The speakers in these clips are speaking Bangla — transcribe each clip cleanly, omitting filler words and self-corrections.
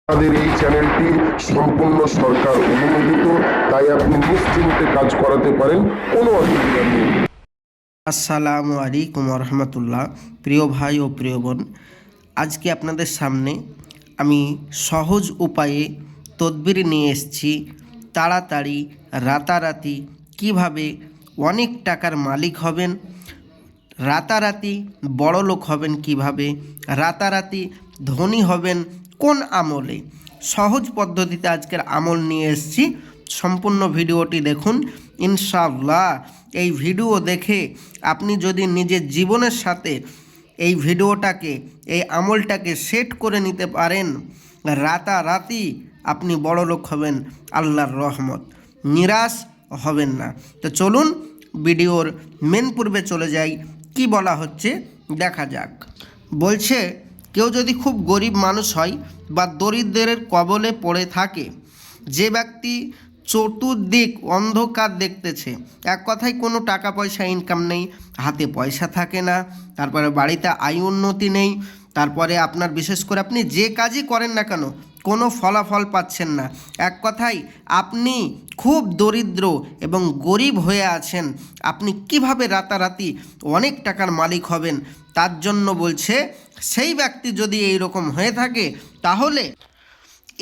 আমাদের এই চ্যানেলটি সম্পূর্ণ সরকার অনুমোদিত, তাই আপনি নিশ্চিন্তে কাজ করাতে পারেন, কোনো অসুবিধা নেই। আসসালামু আলাইকুম রহমতুল্লাহ। প্রিয় ভাই ও প্রিয় বোন, আজকে আপনাদের সামনে আমি সহজ উপায়ে তদবির নিয়ে এসেছি। তাড়াতাড়ি রাতারাতি কিভাবে অনেক টাকার মালিক হবেন, রাতারাতি বড় লোক হবেন কিভাবে, রাতারাতি ধনী হবেন কোন আমলে, সহজ পদ্ধতিতে আজকের আমল নিয়ে এসেছি। সম্পূর্ণ ভিডিওটি দেখুন। ইনশাআল্লাহ এই ভিডিও দেখে আপনি যদি নিজের জীবনের সাথে এই ভিডিওটাকে, এই আমলটাকে সেট করে নিতে পারেন, রাতারাতি আপনি বড় লোক হবেন, আল্লাহর রহমত, নিরাশ হবেন না। তো চলুন ভিডিওর মেন পূর্বে চলে যাই, কি বলা হচ্ছে দেখা যাক। বলছে, কেউ যদি খুব গরিব মানুষ হয় বা দরিদ্রের কবলে পড়ে থাকে, যে ব্যক্তি চতুর্দিক অন্ধকার দেখতেছে, এক কথায় কোনো টাকা পয়সা ইনকাম নেই, হাতে পয়সা থাকে না, তারপরে বাড়িতে আয় উন্নতি নেই, তারপরে আপনার বিশেষ করে আপনি যে কাজই করেন না কেন কোনো ফলাফল পাচ্ছেন না, এক কথায় আপনি খুব দরিদ্র এবং গরিব হয়ে আছেন, আপনি কিভাবে রাতারাতি অনেক টাকার মালিক হবেন, তার জন্য বলছে সেই ব্যক্তি যদি এই রকম হয়ে থাকে, তাহলে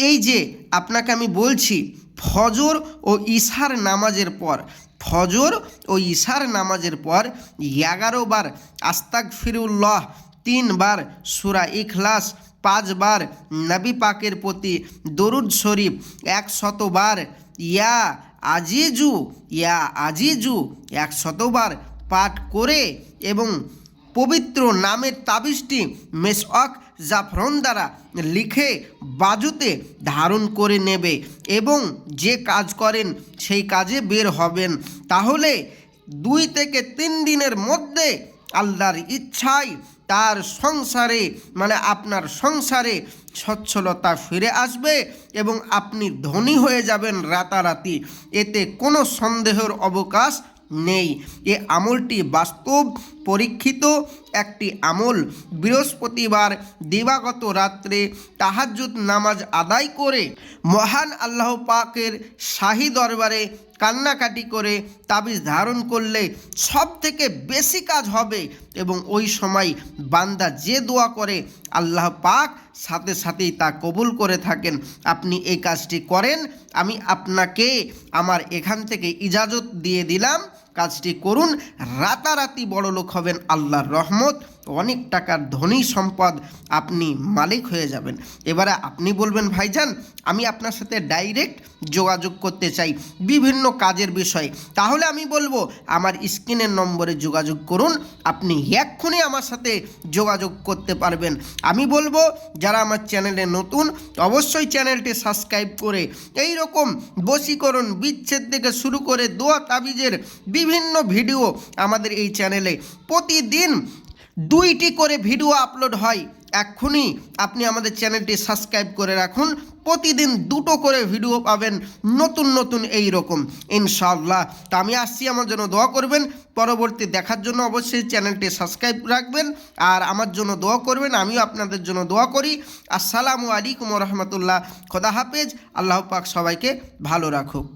এই যে আপনাকে আমি বলছি, ফজর ও ইশার নামাজের পর, ফজর ও ইশার নামাজের পর 11 বার আস্তাগফিরুল্লাহ, 3 বার সূরা ইখলাস, 5 বার নবী পাকের প্রতি দরুদ শরীফ 100 বার, ইয়া আজিজু ইয়া আজিজু 100 বার পাঠ করে এবং পবিত্র নামের তাবিজটি মেসওয়াক জাফরান দ্বারা লিখে বাজুতে ধারণ করে নেবে এবং যে কাজ করেন সেই কাজে বের হবেন। তাহলে 2 থেকে 3 দিনের মধ্যে আল্লাহর ইচ্ছায় তার সংসারে, মানে আপনার সংসারে সচ্ছলতা ফিরে আসবে এবং আপনি ধনী হয়ে যাবেন রাতারাতি। এতে কোনো সন্দেহের অবকাশ নেই। এ আমলটি বাস্তব পরীক্ষিত একটি আমল। বৃহস্পতিবার দিবাগত রাত্রে তাহাজ্জুদ নামাজ আদায় করে মহান আল্লাহ পাকের শাহী দরবারে কান্নাকাটি করে তাবিজ ধারণ করলে সব থেকে বেশি কাজ হবে এবং ওই সময় বান্দা যে দোয়া করে আল্লাহ পাক সাথে সাথেই তা কবুল করে থাকেন। আপনি এই কাজটি করেন, আমি আপনাকে আমার এখান থেকে ইজাজত দিয়ে দিলাম, কাজটি করুন, রাতারাতি বড় লোক হবেন, আল্লাহর রহমত, অনেক টাকার ধনী সম্পদ আপনি মালিক হয়ে যাবেন। এবারে আপনি বলবেন, ভাইজান আমি আপনার সাথে ডাইরেক্ট যোগাযোগ করতে চাই বিভিন্ন কাজের বিষয়ে, তাহলে আমি বলবো আমার স্ক্রিনের নম্বরে যোগাযোগ করুন, আপনি এক্ষুনি আমার সাথে যোগাযোগ করতে পারবেন। আমি বলবো যারা আমার চ্যানেলে নতুন, অবশ্যই চ্যানেলটি সাবস্ক্রাইব করে এই রকম বশীকরণ, বিচ্ছেদ থেকে শুরু করে দোয়া তাবিজের বিভিন্ন ভিডিও আমাদের এই চ্যানেলে প্রতিদিন 2টি করে ভিডিও আপলোড হয়। এক্ষুনি আপনি আমাদের চ্যানেলটি সাবস্ক্রাইব করে রাখুন, প্রতিদিন 2টো করে ভিডিও পাবেন নতুন নতুন এই রকম ইনশাআল্লাহ। তা আমি আসছি, আমার জন্য দোয়া করবেন, পরবর্তী দেখার জন্য অবশ্যই চ্যানেলটি সাবস্ক্রাইব রাখবেন আর আমার জন্য দোয়া করবেন, আমিও আপনাদের জন্য দোয়া করি। আসসালামু আলাইকুম রহমতুল্লাহ। খোদা হাফেজ। আল্লাহ পাক সবাইকে ভালো রাখুক।